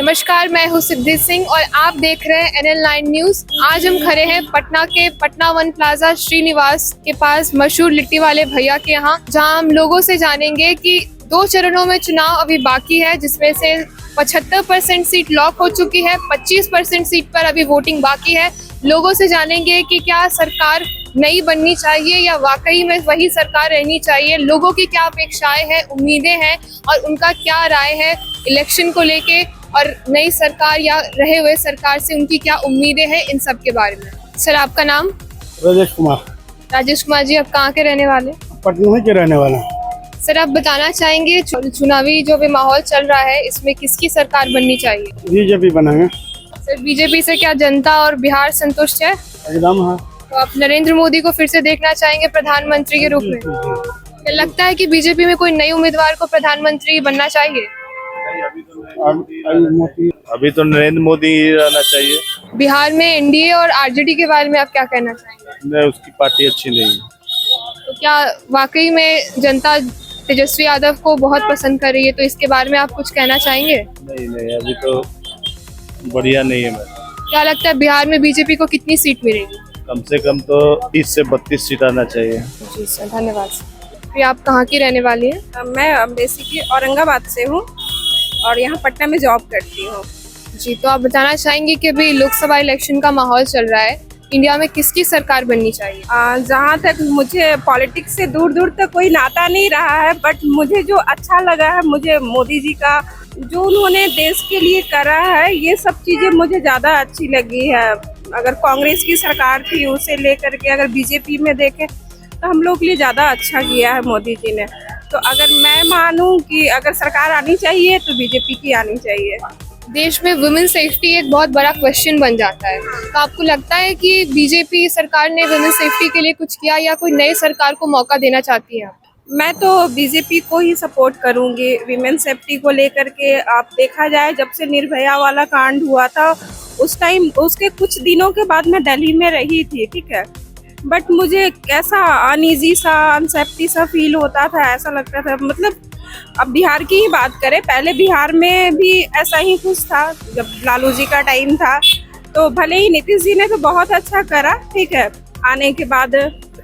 नमस्कार, मैं हूँ सिद्धि सिंह और आप देख रहे हैं NL9 न्यूज़। आज हम खड़े हैं पटना के पटना वन प्लाजा श्रीनिवास के पास मशहूर लिट्टी वाले भैया के यहाँ, जहाँ हम लोगों से जानेंगे कि 2 चरणों में चुनाव अभी बाकी है, जिसमें से 75% सीट लॉक हो चुकी है, 25% सीट पर अभी वोटिंग बाकी है। लोगों से जानेंगे कि क्या सरकार नई बननी चाहिए या वाकई में वही सरकार रहनी चाहिए, लोगों की क्या अपेक्षाएं हैं, उम्मीदें हैं और उनका क्या राय है इलेक्शन को लेके, और नई सरकार या रहे हुए सरकार से उनकी क्या उम्मीदें हैं, इन सब के बारे में। सर, आपका नाम? राजेश कुमार। राजेश कुमार जी, आप कहाँ के रहने वाले? पटना के रहने वाले हैं। सर, आप बताना चाहेंगे चुनावी जो भी माहौल चल रहा है, इसमें किसकी सरकार बननी चाहिए? बीजेपी बनाएंगे। सर, बीजेपी से क्या जनता और बिहार संतुष्ट है? एकदम है। तो आप नरेंद्र मोदी को फिर से देखना चाहेंगे प्रधानमंत्री के रूप में? क्या लगता है कि बीजेपी में कोई नई उम्मीदवार को प्रधानमंत्री बनना चाहिए? अभी तो नरेंद्र मोदी ही रहना चाहिए। बिहार में एनडीए और आरजेडी के बारे में आप क्या कहना चाहेंगे? नहीं, उसकी पार्टी अच्छी नहीं है। तो क्या वाकई में जनता तेजस्वी यादव को बहुत पसंद कर रही है, तो इसके बारे में आप कुछ कहना चाहेंगे? नहीं, अभी तो बढ़िया नहीं है। मैं क्या लगता है बिहार में बीजेपी को कितनी सीट मिलेगी? कम से कम तो 30 से 32 सीट आना चाहिए। जी सर, धन्यवाद सर। फिर आप कहाँ की रहने वाली हैं? मैं बेसिकली औरंगाबाद से हूँ और यहाँ पटना में जॉब करती हूँ। जी, तो आप बताना चाहेंगे कि अभी लोकसभा इलेक्शन का माहौल चल रहा है, इंडिया में किसकी सरकार बननी चाहिए? जहाँ तक मुझे पॉलिटिक्स से दूर दूर तक कोई नाता नहीं रहा है, बट मुझे जो अच्छा लगा है, मुझे मोदी जी का जो उन्होंने देश के लिए करा है, ये सब चीज़ें मुझे ज़्यादा अच्छी लगी है। अगर कांग्रेस की सरकार थी, उसे लेकर के अगर बीजेपी में देखें तो हम लोग के लिए ज़्यादा अच्छा किया है मोदी जी ने। तो अगर मैं मानूं कि अगर सरकार आनी चाहिए तो बीजेपी की आनी चाहिए। देश में वुमेन सेफ्टी एक बहुत बड़ा क्वेश्चन बन जाता है, तो आपको लगता है कि बीजेपी सरकार ने वुमेन सेफ्टी के लिए कुछ किया या कोई नई सरकार को मौका देना चाहती है? मैं तो बीजेपी को ही सपोर्ट करूंगी विमेन सेफ्टी को लेकर के। आप देखा जाए, जब से निर्भया वाला कांड हुआ था, उस टाइम उसके कुछ दिनों के बाद मैं दिल्ली में रही थी, ठीक है, बट मुझे कैसा अनईजी सा, अनसेफ्टी सा फील होता था, ऐसा लगता था। मतलब अब बिहार की ही बात करें, पहले बिहार में भी ऐसा ही कुछ था जब लालू जी का टाइम था। तो भले ही नीतीश जी ने तो बहुत अच्छा करा, ठीक है, आने के बाद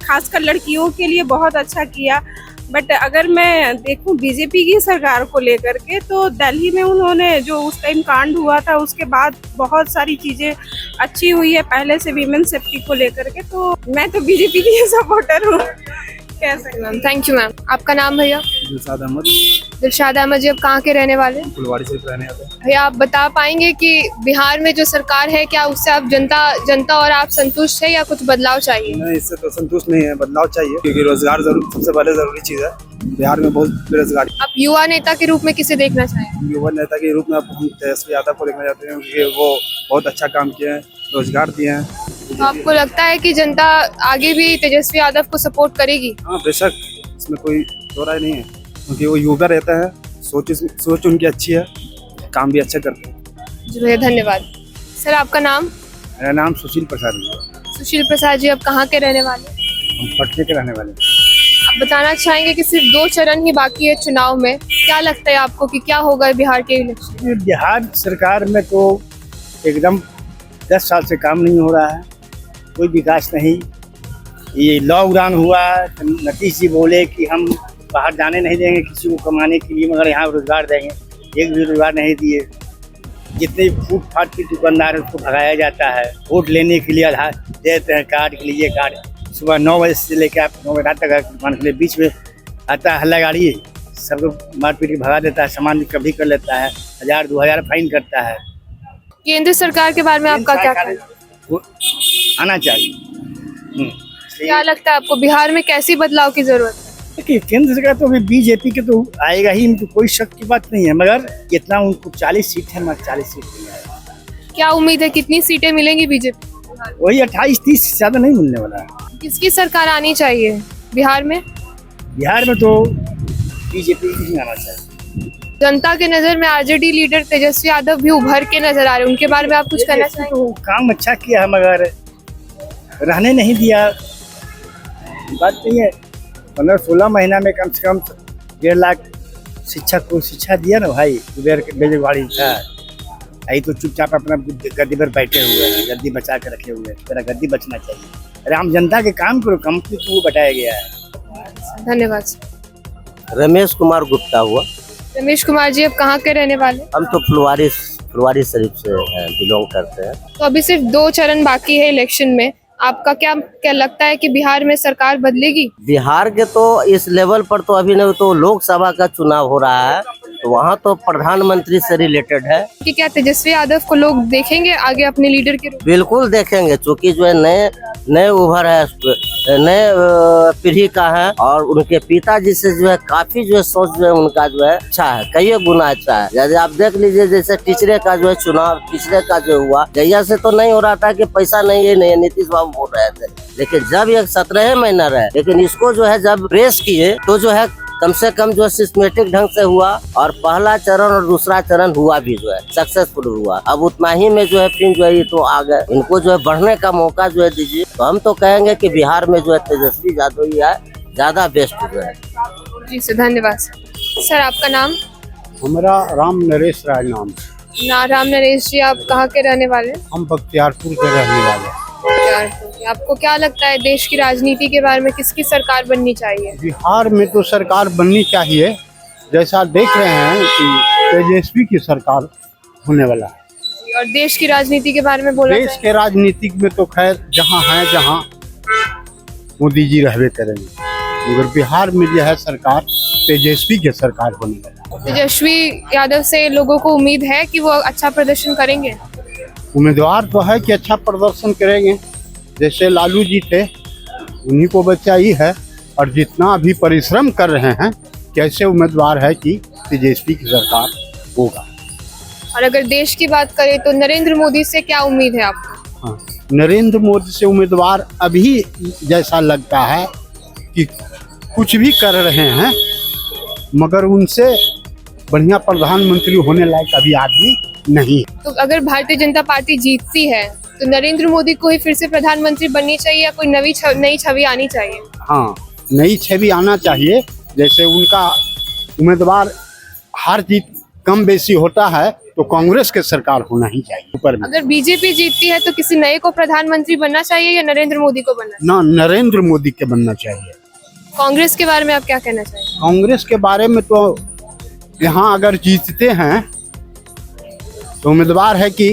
खासकर लड़कियों के लिए बहुत अच्छा किया, बट अगर मैं देखूं बीजेपी की सरकार को लेकर के, तो दिल्ली में उन्होंने जो उस टाइम कांड हुआ था, उसके बाद बहुत सारी चीज़ें अच्छी हुई है पहले से विमेन सेफ्टी को लेकर के। तो मैं तो बीजेपी की सपोर्टर हूँ, कह सकते हैं। Thank you ma'am. आपका नाम भैया? दिलशाद अहमद। दिलशाद अहमद जी, आप कहाँ के रहने वाले? फुलवाड़ी से रहने वाले हैं। भैया, आप बता पाएंगे कि बिहार में जो सरकार है, क्या उससे आप जनता और आप संतुष्ट है या कुछ बदलाव चाहिए? नहीं, इससे तो संतुष्ट नहीं है, बदलाव चाहिए, क्योंकि रोजगार सबसे पहले जरूरी चीज है। बिहार में बहुत बेरोजगारी। आप युवा नेता के रूप में किसे देखना चाहेंगे? युवा नेता के रूप में अब हम तेजस्वी यादव को देखना चाहते हैं, क्योंकि वो बहुत अच्छा काम किए हैं, रोजगार दिए हैं। तो आपको लगता है कि जनता आगे भी तेजस्वी यादव को सपोर्ट करेगी? हाँ, बेशक, इसमें कोई दो राय नहीं है, क्योंकि वो युवा रहता है, सोच उनकी अच्छी है, काम भी अच्छा करते हैं। जी भैया, धन्यवाद। सर, आपका नाम? मेरा नाम सुशील प्रसाद है। सुशील प्रसाद जी, आप कहाँ के रहने वाले? हम पटने के रहने वाले हैं। आप बताना चाहेंगे कि सिर्फ 2 चरण ही बाकी है चुनाव में, क्या लगता है आपको कि क्या होगा बिहार के इलेक्शन? बिहार सरकार में तो एकदम 10 साल से काम नहीं हो रहा है, कोई विकास नहीं। ये लॉकडाउन हुआ तो नीतीश जी बोले कि हम बाहर जाने नहीं देंगे किसी को कमाने के लिए, मगर यहाँ रोजगार देंगे, एक भी रोजगार नहीं दिए। जितने फूटपाथ की दुकानदार है उसको भगाया जाता है, वोट लेने के लिए आधार देते हैं, कार्ड के लिए कार्ड। सुबह 9 बजे से लेकर आप 9 बजे रात तक दुकान के लिए बीच में आता है हल्ला गाड़ी, सबको मारपीट भगा देता है, सामान भी कभी कर लेता है, 1000-2000 फाइन करता है। केंद्र सरकार के बारे में आपका क्या कहना है? आना चाहिए। क्या लगता है आपको बिहार में कैसी बदलाव की जरूरत है? देखिए, केंद्र सरकार तो अभी बीजेपी के तो आएगा ही, इनको कोई शक की बात नहीं है, मगर इतना उनको 40 सीट है, मगर 40 सीट नहीं आएगा। क्या उम्मीद है कितनी सीटें मिलेंगी बीजेपी? वही 28-30 से ज्यादा नहीं मिलने वाला है। किसकी सरकार आनी चाहिए बिहार में? बिहार में तो बीजेपी ही आना चाहिए। जनता के नजर में आरजेडी लीडर तेजस्वी यादव भी उभर के नजर आ रहे हैं, उनके बारे में आप कुछ कहना चाहेंगे? तो काम अच्छा किया है, मगर रहने नहीं दिया, बात नहीं है। 15-16 महीना में कम से कम 1.5 लाख शिक्षक को शिक्षा दिया ना भाई, बेरोजगारी था, यही तो चुपचाप अपना गद्दी पर बैठे हुए हैं, गद्दी बचा के रखे हुए हैं। तेरा गद्दी बचना चाहिए। अरे हम जनता के काम करो, कम क्यों बताया गया है। धन्यवाद। रमेश कुमार गुप्ता हुआ। रमेश कुमार जी, अब कहाँ के रहने वाले? हम तो फुलवारी शरीफ से बिलोंग करते हैं। तो अभी सिर्फ 2 चरण बाकी है इलेक्शन में, आपका क्या लगता है कि बिहार में सरकार बदलेगी? बिहार के तो इस लेवल पर तो अभी नहीं, तो लोकसभा का चुनाव हो रहा है, तो वहाँ तो प्रधानमंत्री से रिलेटेड है कि क्या तेजस्वी यादव को लोग देखेंगे आगे अपने लीडर के रूप? बिल्कुल देखेंगे, क्योंकि जो है नए उभर है, नए पीढ़ी का है, और उनके पिताजी से जो है काफी जो है सोच जो है उनका जो है अच्छा है, कई गुना अच्छा है। जैसे आप देख लीजिए, जैसे पिछले का जो है चुनाव पिछले का जो हुआ, जैया से तो नहीं हो रहा था कि पैसा नहीं है, नीतीश बाबू बोल रहे थे, लेकिन जब ये 17 महीना रहे, लेकिन इसको जो है जब प्रेस किए तो जो है कम से कम जो है सिस्टमेटिक ढंग से हुआ, और पहला चरण और दूसरा चरण हुआ भी जो है सक्सेसफुल हुआ। अब उतना ही में जो है फिर जो है ये तो आ गए, इनको जो है बढ़ने का मौका जो है दीजिए। तो हम तो कहेंगे कि बिहार में जो है तेजस्वी यादव ही है ज्यादा बेस्ट जो है। जी सर, धन्यवाद सर। आपका नाम? हमारा राम नरेश राय नाम। राम नरेश जी, आप कहाँ के रहने वाले? हम बख्तियारपुर के रहने वाले हैं। आपको क्या लगता है देश की राजनीति के बारे में, किसकी सरकार बननी चाहिए? बिहार में तो सरकार बननी चाहिए, जैसा देख रहे हैं कि तेजस्वी की सरकार होने वाला है। और देश की राजनीति के बारे में बोला देश के राजनीतिक में तो खैर जहाँ मोदी जी रहबे करेंगे, मगर बिहार में जो है सरकार तेजस्वी की सरकार होने वाला है। तेजस्वी यादव से लोगों को उम्मीद है कि वो अच्छा प्रदर्शन करेंगे? उम्मीदवार तो है कि अच्छा प्रदर्शन करेंगे, जैसे लालू जी थे, उन्हीं को बच्चा ही है, और जितना अभी परिश्रम कर रहे हैं, कैसे उम्मीदवार है कि तेजस्वी की सरकार होगा। और अगर देश की बात करें तो नरेंद्र मोदी से क्या उम्मीद है आपको? हाँ, नरेंद्र मोदी से उम्मीदवार अभी जैसा लगता है कि कुछ भी कर रहे हैं, मगर उनसे बढ़िया प्रधानमंत्री होने लायक अभी आदमी नहीं। तो अगर भारतीय जनता पार्टी जीतती है तो नरेंद्र मोदी को ही फिर से प्रधानमंत्री बननी चाहिए या कोई नई छवि आनी चाहिए? हाँ, नई छवि आना चाहिए। जैसे उनका उम्मीदवार हार जीत कम बेसी होता है, तो कांग्रेस के सरकार होना ही चाहिए ऊपर में। अगर बीजेपी जीतती है तो किसी नए को प्रधानमंत्री बनना चाहिए या नरेंद्र मोदी को बनना चाहिए? ना, नरेंद्र मोदी के बनना चाहिए। कांग्रेस के बारे में आप क्या कहना चाहिए? कांग्रेस के बारे में तो यहाँ अगर जीतते हैं तो उम्मीदवार है कि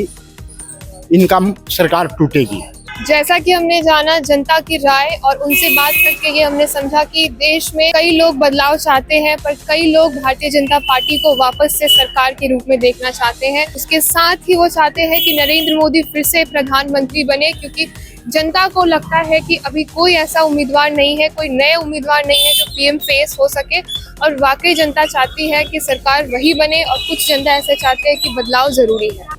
इनका सरकार टूटेगी। जैसा कि हमने जाना जनता की राय और उनसे बात करके ये हमने समझा कि देश में कई लोग बदलाव चाहते हैं, पर कई लोग भारतीय जनता पार्टी को वापस से सरकार के रूप में देखना चाहते हैं। उसके साथ ही वो चाहते हैं कि नरेंद्र मोदी फिर से प्रधानमंत्री बने, क्योंकि जनता को लगता है कि अभी कोई ऐसा उम्मीदवार नहीं है, कोई नए उम्मीदवार नहीं है जो पीएम फेस हो सके। और वाकई जनता चाहती है कि सरकार वही बने, और कुछ जनता ऐसे चाहते हैं कि बदलाव जरूरी है।